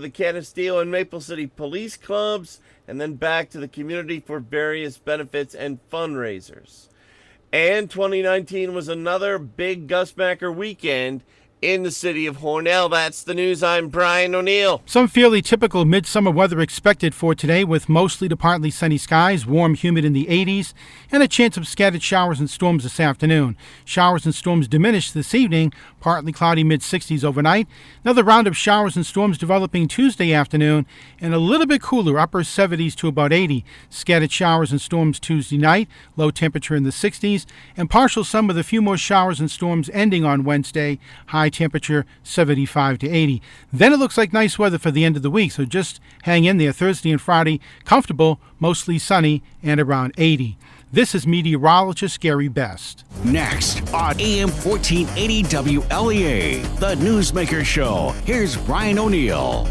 the Canisteo and Maple City Police Clubs, and then back to the community for various benefits and fundraisers. And 2019 was another big Gus Macker weekend in the city of Hornell. That's the news. I'm Brian O'Neill. Some fairly typical midsummer weather expected for today, with mostly to partly sunny skies, warm, humid in the 80s, and a chance of scattered showers and storms this afternoon. Showers and storms diminish this evening, partly cloudy mid-60s overnight. Another round of showers and storms developing Tuesday afternoon, and a little bit cooler, upper 70s to about 80. Scattered showers and storms Tuesday night, low temperature in the 60s, and partial sun with a few more showers and storms ending on Wednesday, high temperature 75 to 80. Then it looks like nice weather for the end of the week, so just hang in there. Thursday and Friday, comfortable, mostly sunny, and around 80. This is meteorologist Gary Best. Next on AM 1480 WLEA, the Newsmaker Show. Here's Brian O'Neill.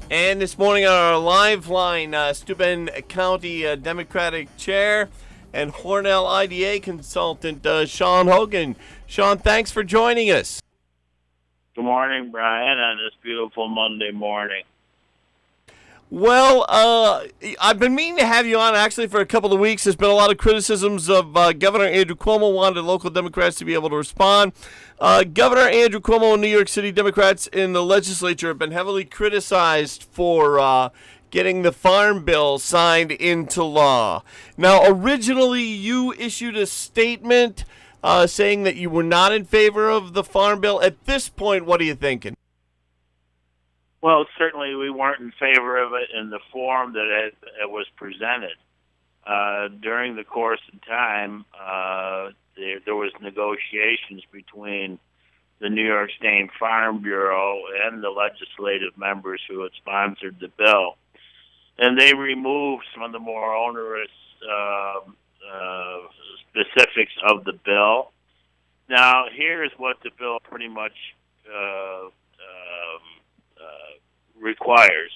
And this morning on our live line, Steuben County Democratic Chair and Hornell IDA consultant Shawn Hogan. Shawn, thanks for joining us. Good morning, Brian, on this beautiful Monday morning. Well, I've been meaning to have you on actually for a couple of weeks. There's been a lot of criticisms of Governor Andrew Cuomo. Wanted local Democrats to be able to respond. Governor Andrew Cuomo and New York City Democrats in the legislature have been heavily criticized for getting the Farm Bill signed into law. Now, originally you issued a statement saying that you were not in favor of the Farm Bill. At this point, what are you thinking? Well, certainly we weren't in favor of it in the form that it was presented. During the course of time, there was negotiations between the New York State Farm Bureau and the legislative members who had sponsored the bill. And they removed some of the more onerous specifics of the bill. Now, here's what the bill pretty much requires: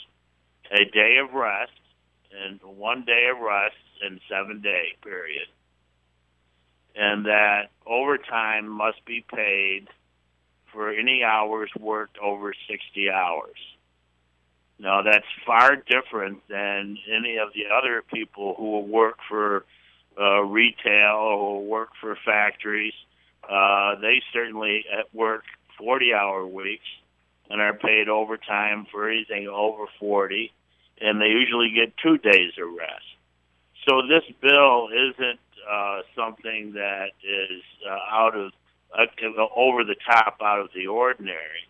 a day of rest and 1 day of rest in 7-day period, and that overtime must be paid for any hours worked over 60 hours. Now, that's far different than any of the other people who work for retail or work for factories. They certainly work 40-hour weeks and are paid overtime for anything over 40, and they usually get 2 days of rest. So this bill isn't something that is out of over the top, out of the ordinary.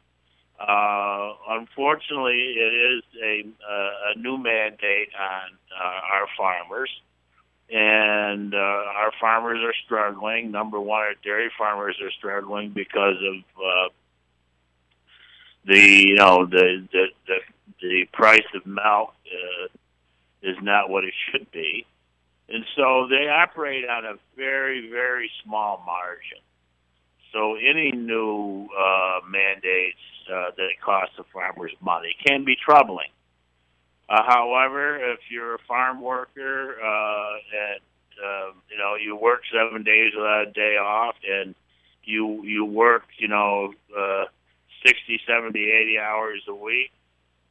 Unfortunately, it is a new mandate on our farmers. And our farmers are struggling. Number one, our dairy farmers are struggling because of the price of milk is not what it should be, and so they operate on a very, very small margin. So any new mandates that cost the farmers money can be troubling. However, if you're a farm worker and you work 7 days without a day off, and you work 60, 70, 80 hours a week,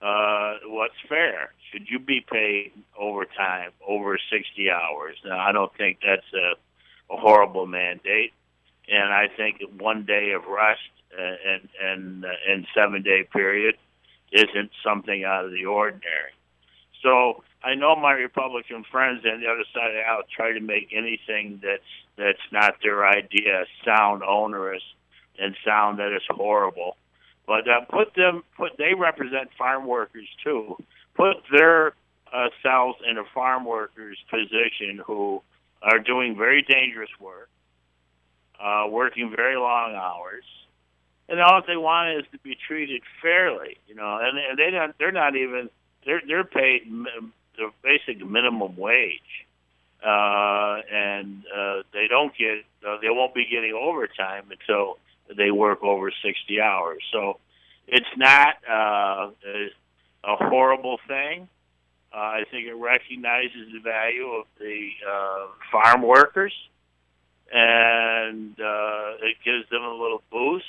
what's fair? Should you be paid overtime over 60 hours? Now, I don't think that's a horrible mandate, and I think 1 day of rest and 7-day period isn't something out of the ordinary. So I know my Republican friends on the other side of the aisle try to make anything that's not their idea sound onerous and sound that it's horrible. But they represent farm workers too. Put their selves in a farm worker's position who are doing very dangerous work, working very long hours, and all they want is to be treated fairly, and they're paid the basic minimum wage, and they won't be getting overtime until they work over 60 hours. So it's not a horrible thing. I think it recognizes the value of the farm workers, and it gives them a little boost.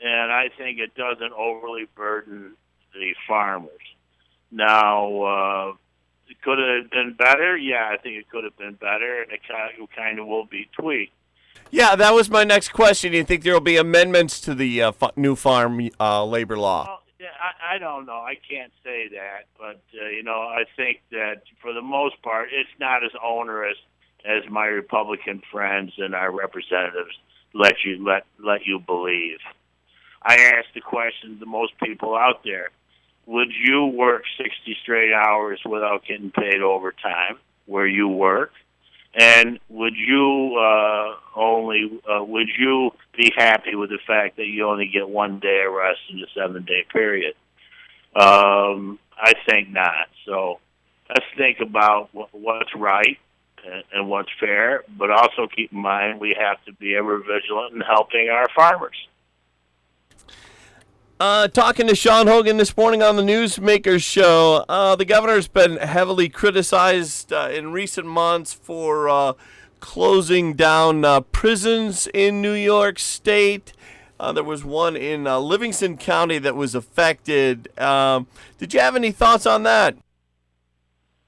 And I think it doesn't overly burden the farmers. Now, could it have been better? Yeah, I think it could have been better, and it kind of will be tweaked. Yeah, that was my next question. Do you think there will be amendments to the new farm labor law? Well, yeah, I don't know. I can't say that, but I think that for the most part, it's not as onerous as my Republican friends and our representatives let you believe. I ask the question to most people out there: would you work 60 straight hours without getting paid overtime where you work? And would you would you be happy with the fact that you only get 1 day of rest in a 7-day period? I think not. So let's think about what's right and what's fair, but also keep in mind we have to be ever vigilant in helping our farmers. Talking to Shawn Hogan this morning on the Newsmaker show, the governor's been heavily criticized in recent months for closing down prisons in New York State. There was one in Livingston County that was affected. Did you have any thoughts on that?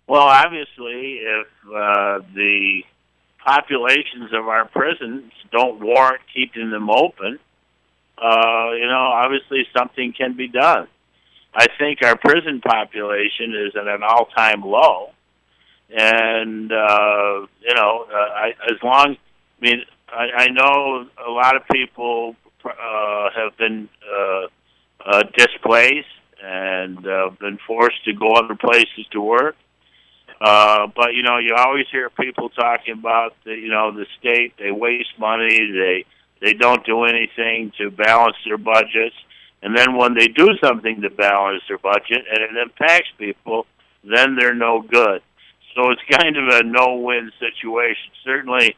Well, obviously, if the populations of our prisons don't warrant keeping them open, obviously something can be done. I think our prison population is at an all-time low, and I know a lot of people have been displaced and been forced to go other places to work. But you always hear people talking about the state. They waste money. They don't do anything to balance their budgets. And then when they do something to balance their budget and it impacts people, then they're no good. So it's kind of a no-win situation. Certainly,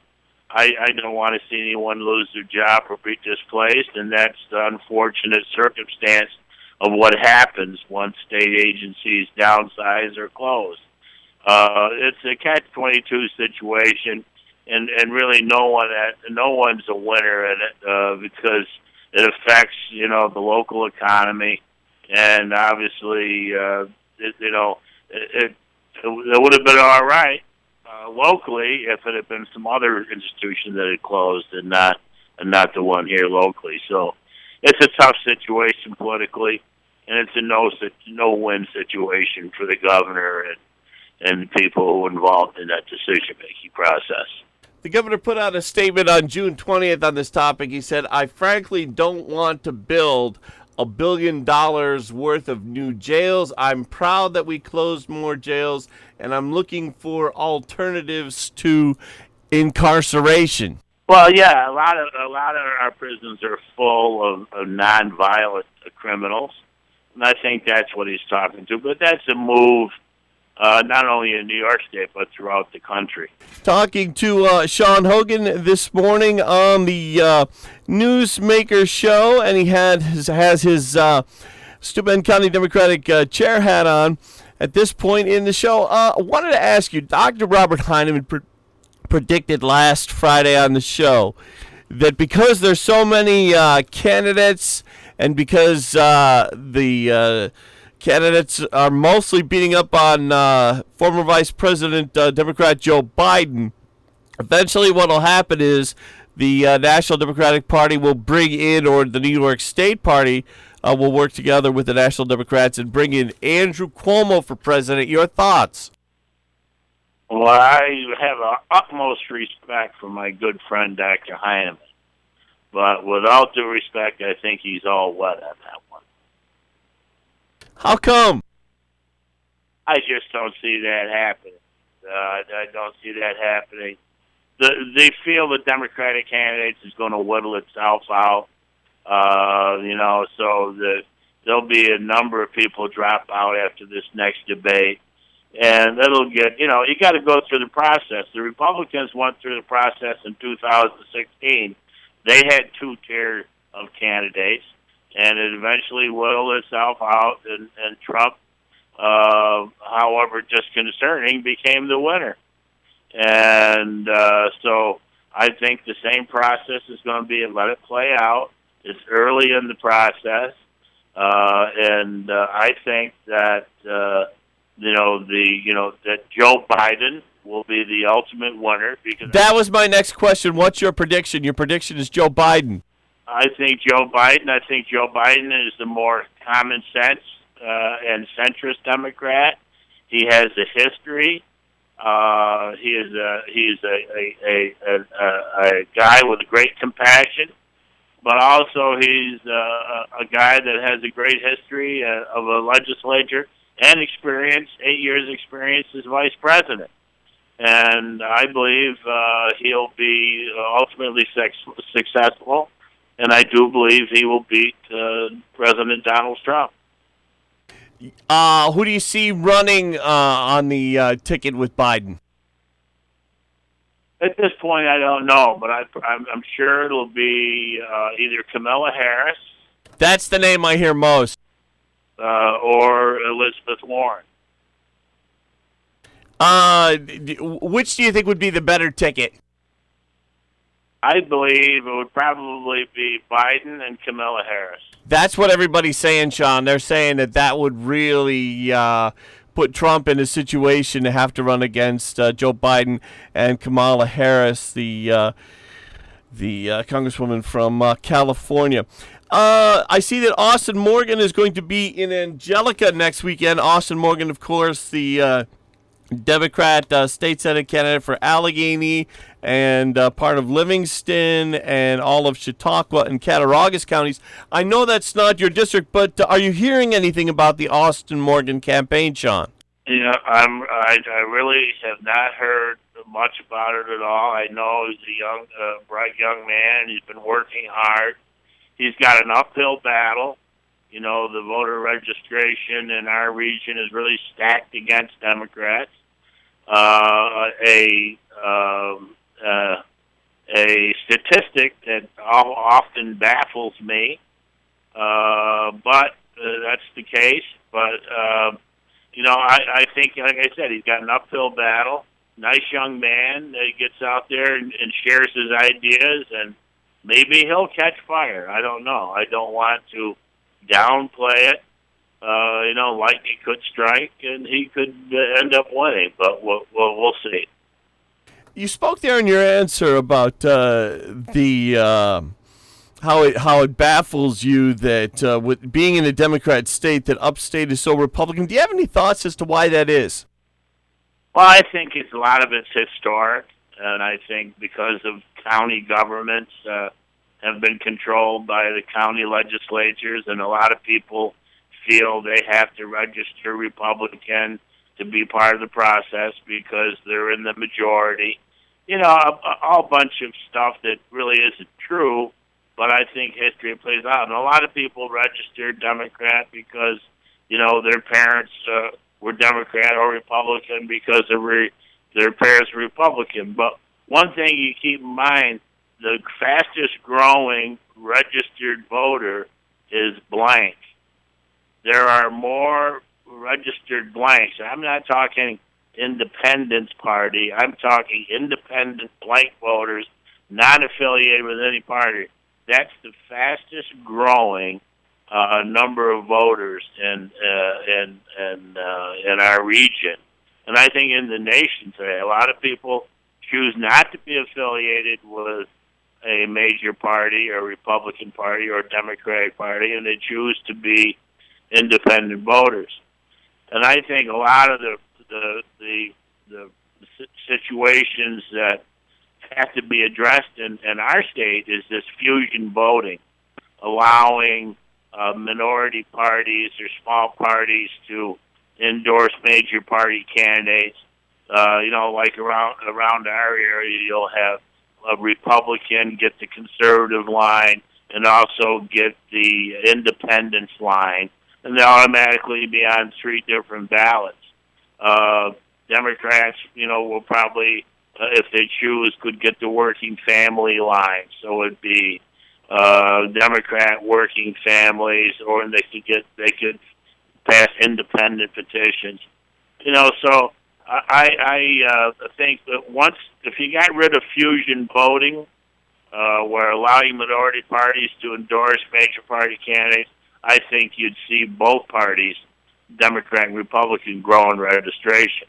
I don't want to see anyone lose their job or be displaced, and that's the unfortunate circumstance of what happens once state agencies downsize or close. It's a catch-22 situation. And really, no one's a winner in it because it affects the local economy, and obviously it would have been all right locally if it had been some other institution that had closed and not the one here locally. So it's a tough situation politically, and it's a no-win situation for the governor and people who are involved in that decision-making process. The governor put out a statement on June 20th on this topic. He said, "I frankly don't want to build $1 billion worth of new jails. I'm proud that we closed more jails, and I'm looking for alternatives to incarceration." Well, yeah, a lot of our prisons are full of nonviolent criminals, and I think that's what he's talking to. But that's a move not only in New York State, but throughout the country. Talking to Shawn Hogan this morning on the Newsmaker show, and he has his Steuben County Democratic chair hat on at this point in the show. I wanted to ask you, Dr. Robert Heineman predicted last Friday on the show that because there's so many candidates and because the candidates are mostly beating up on former Vice President Democrat Joe Biden, eventually what will happen is the National Democratic Party will bring in, or the New York State Party will work together with the National Democrats and bring in Andrew Cuomo for president. Your thoughts? Well, I have utmost respect for my good friend Dr. Heineman, but with all due respect, I think he's all wet on that one. How come? I just don't see that happening. I don't see that happening. They feel the Democratic candidates is going to whittle itself out. So there'll be a number of people drop out after this next debate. And it'll get, you got to go through the process. The Republicans went through the process in 2016. They had 2 tiers of candidates. And it eventually whittled itself out, and Trump, however disconcerting, became the winner. And so I think the same process is going to be, let it play out. It's early in the process. and I think that that Joe Biden will be the ultimate winner because That was my next question. What's your prediction? Your prediction is Joe Biden. I think Joe Biden is the more common sense and centrist Democrat. He has a history. He is a guy with great compassion, but also he's a guy that has a great history of a legislature and experience, 8 years experience as vice president. And I believe he'll be ultimately successful, and I do believe he will beat President Donald Trump. Who do you see running on the ticket with Biden? At this point, I don't know, but I'm sure it'll be either Kamala Harris That's the name I hear most. or Elizabeth Warren. Which do you think would be the better ticket? I believe it would probably be Biden and Kamala Harris. That's what everybody's saying, Sean. They're saying that would really put Trump in a situation to have to run against Joe Biden and Kamala Harris, the congresswoman from California. I see that Austin Morgan is going to be in Angelica next weekend. Austin Morgan, of course, the Democrat state Senate candidate for Allegheny and part of Livingston and all of Chautauqua and Cattaraugus counties. I know that's not your district, but are you hearing anything about the Austin Morgan campaign, Sean? I really have not heard much about it at all. I know he's a young, bright young man. He's been working hard. He's got an uphill battle. The voter registration in our region is really stacked against Democrats. A statistic that often baffles me, but that's the case. But I think, like I said, he's got an uphill battle. Nice young man that gets out there and shares his ideas, and maybe he'll catch fire. I don't know. I don't want to downplay it. Lightning could strike, and he could end up winning, but we'll see. You spoke there in your answer about how it baffles you that with being in a Democrat state, that upstate is so Republican. Do you have any thoughts as to why that is? Well, I think a lot of it's historic, and I think because of county governments have been controlled by the county legislatures, and a lot of people feel they have to register Republican to be part of the process because they're in the majority. A bunch of stuff that really isn't true, but I think history plays out. And a lot of people registered Democrat because, their parents were Democrat or Republican because their parents were Republican. But one thing you keep in mind, the fastest growing registered voter is blank. There are more registered blanks. I'm not talking Independence Party. I'm talking independent blank voters, not affiliated with any party. That's the fastest growing number of voters in our region, and I think in the nation today, a lot of people choose not to be affiliated with a major party or Republican Party or Democratic Party, and they choose to be independent voters. And I think a lot of the situations that have to be addressed in our state is this fusion voting, allowing minority parties or small parties to endorse major party candidates. Like around our area, you'll have a Republican get the conservative line and also get the independence line, and they'll automatically be on 3 different ballots. Democrats, will probably, if they choose, could get the working family line. So it'd be Democrat working families, or they could pass independent petitions. So I think that if you got rid of fusion voting, where allowing minority parties to endorse major party candidates, I think you'd see both parties, Democrat and Republican, growing registration.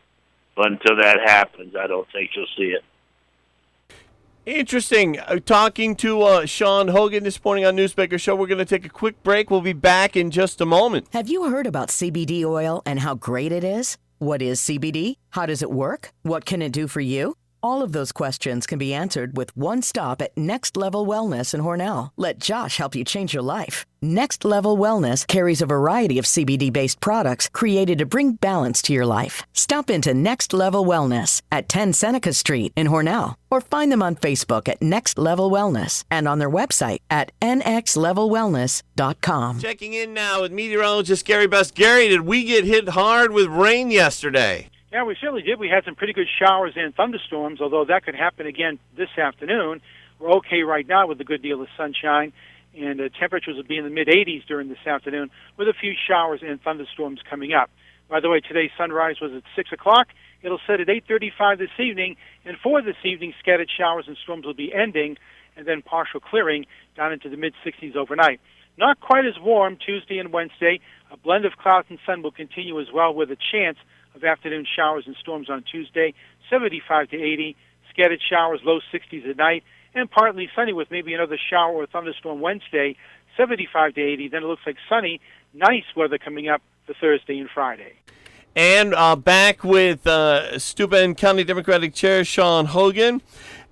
But until that happens, I don't think you'll see it. Interesting. Talking to Shawn Hogan this morning on Newsmaker Show. We're going to take a quick break. We'll be back in just a moment. Have you heard about CBD oil and how great it is? What is CBD? How does it work? What can it do for you? All of those questions can be answered with one stop at Next Level Wellness in Hornell. Let Josh help you change your life. Next Level Wellness carries a variety of CBD-based products created to bring balance to your life. Stop into Next Level Wellness at 10 Seneca Street in Hornell, or find them on Facebook at Next Level Wellness and on their website at nxlevelwellness.com. Checking in now with meteorologist Gary Best. Gary, did we get hit hard with rain yesterday? Yeah, we certainly did. We had some pretty good showers and thunderstorms, although that could happen again this afternoon. We're okay right now with a good deal of sunshine, and temperatures will be in the mid-80s during this afternoon with a few showers and thunderstorms coming up. By the way, today's sunrise was at 6 o'clock. It'll set at 8:35 this evening, and for this evening, scattered showers and storms will be ending, and then partial clearing down into the mid-60s overnight. Not quite as warm Tuesday and Wednesday. A blend of clouds and sun will continue as well, with a chance of afternoon showers and storms on Tuesday, 75 to 80, scattered showers, low 60s at night, and partly sunny with maybe another shower or thunderstorm Wednesday, 75 to 80. Then it looks like sunny, nice weather coming up for Thursday and Friday. And back with Steuben County Democratic Chair Shawn Hogan.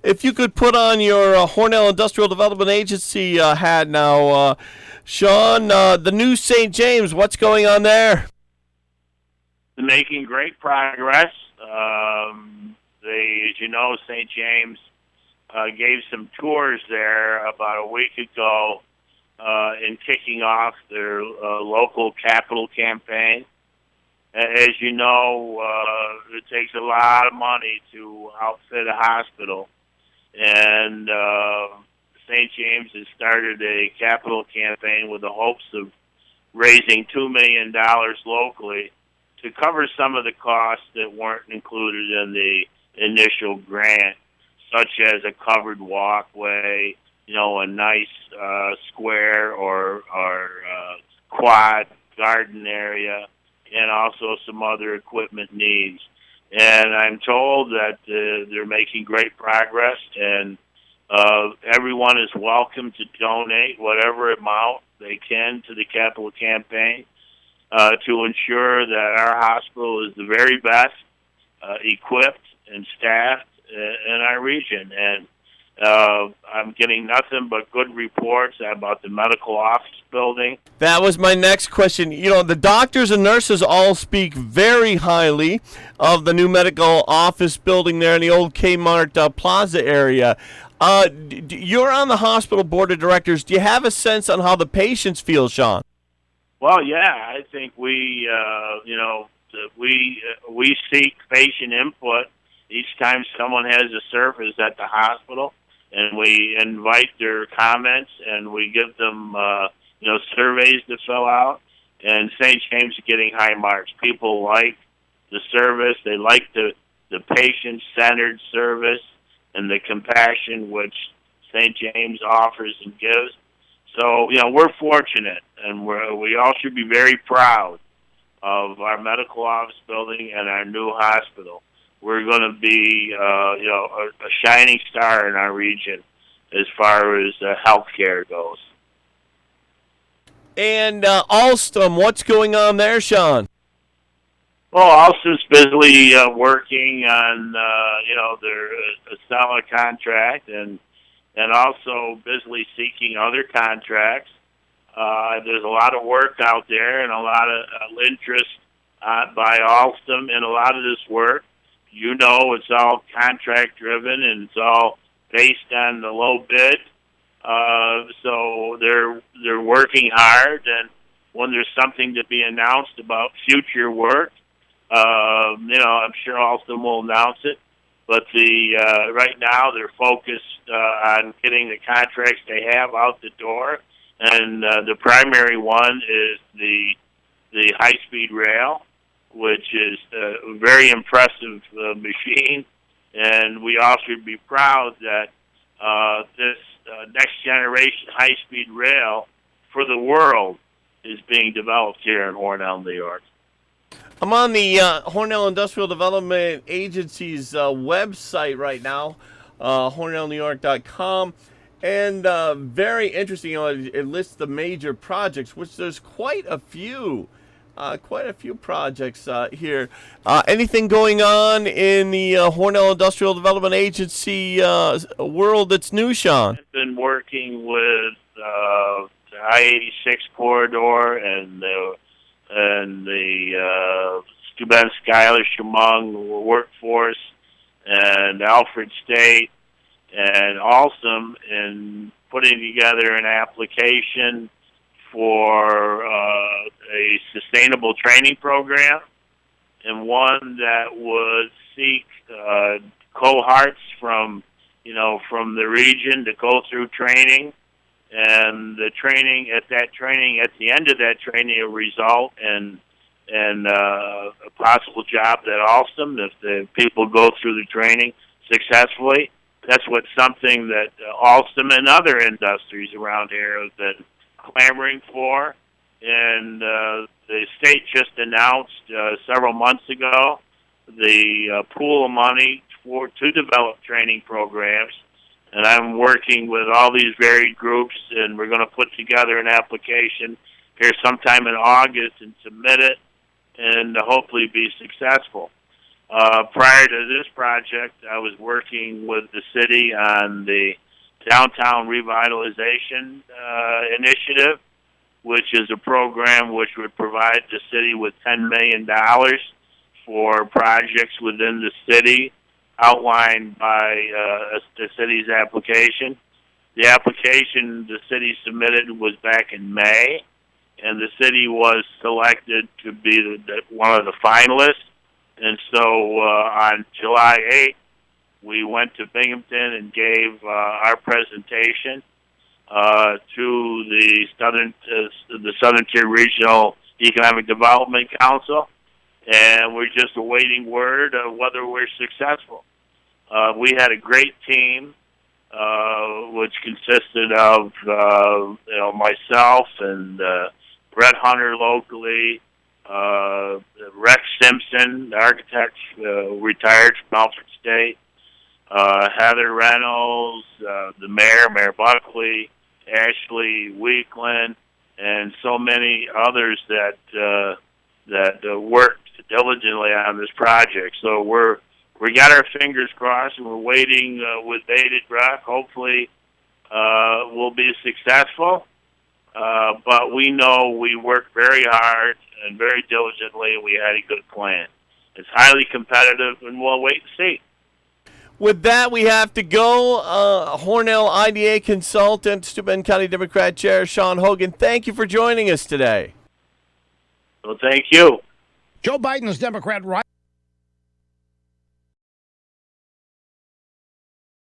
If you could put on your Hornell Industrial Development Agency hat now, Shawn, the new St. James, what's going on there? Making great progress. As you know, St. James gave some tours there about a week ago in kicking off their local capital campaign. As you know, it takes a lot of money to outfit a hospital, and St. James has started a capital campaign with the hopes of raising $2 million locally to cover some of the costs that weren't included in the initial grant, such as a covered walkway, a nice square or quad garden area, and also some other equipment needs. And I'm told that they're making great progress, and everyone is welcome to donate whatever amount they can to the capital campaign to ensure that our hospital is the very best equipped and staffed in our region. And I'm getting nothing but good reports about the medical office building. That was my next question. The doctors and nurses all speak very highly of the new medical office building there in the old Kmart Plaza area. You're on the hospital board of directors. Do you have a sense on how the patients feel, Shawn? Well, yeah, I think we seek patient input each time someone has a service at the hospital, and we invite their comments, and we give them surveys to fill out. And St. James is getting high marks. People like the service. They like the patient-centered service and the compassion which St. James offers and gives. So, we're fortunate, and we all should be very proud of our medical office building and our new hospital. We're going to be, a shining star in our region as far as healthcare goes. And Alstom, what's going on there, Shawn? Well, Alstom's busily working on, their Estella contract and also busily seeking other contracts. There's a lot of work out there and a lot of interest by Alstom in a lot of this work. It's all contract-driven and it's all based on the low bid. So they're working hard, and when there's something to be announced about future work, I'm sure Alstom will announce it. But right now they're focused on getting the contracts they have out the door, and the primary one is the high-speed rail, which is a very impressive machine. And we all should be proud that this next generation high-speed rail for the world is being developed here in Hornell, New York. I'm on the Hornell Industrial Development Agency's website right now, hornellnewyork.com, and very interesting. It lists the major projects, which there's quite a few projects here. Anything going on in the Hornell Industrial Development Agency world that's new, Shawn? I've been working with the I-86 corridor and the Steuben Schuyler Chemung workforce and Alfred State and Alstom in putting together an application for a sustainable training program, and one that would seek cohorts from the region to go through training, and the training at the end of that training will result in a possible job at Alstom if the people go through the training successfully. That's something that Alstom and other industries around here have been clamoring for, and the state just announced several months ago the pool of money to develop training programs, and I'm working with all these varied groups, and we're going to put together an application here sometime in August and submit it, and hopefully be successful. Prior to this project, I was working with the city on the Downtown Revitalization Initiative, which is a program which would provide the city with $10 million for projects within the city outlined by the city's application. The application the city submitted was back in May, and the city was selected to be one of the finalists. And so on July 8th, we went to Binghamton and gave our presentation to the Southern Tier Regional Economic Development Council, and we're just awaiting word of whether we're successful. We had a great team, which consisted of myself and Brett Hunter locally, Rex Simpson, the architect, retired from Alfred State, Heather Reynolds, the Mayor Buckley, Ashley Weekland, and so many others that worked diligently on this project. So we got our fingers crossed, and we're waiting with bated breath. Hopefully, we'll be successful. But we know we worked very hard and very diligently, and we had a good plan. It's highly competitive, and we'll wait and see. With that, we have to go. Hornell IDA consultant, Steuben County Democrat Chair Shawn Hogan, thank you for joining us today. Well, thank you. Joe Biden's Democrat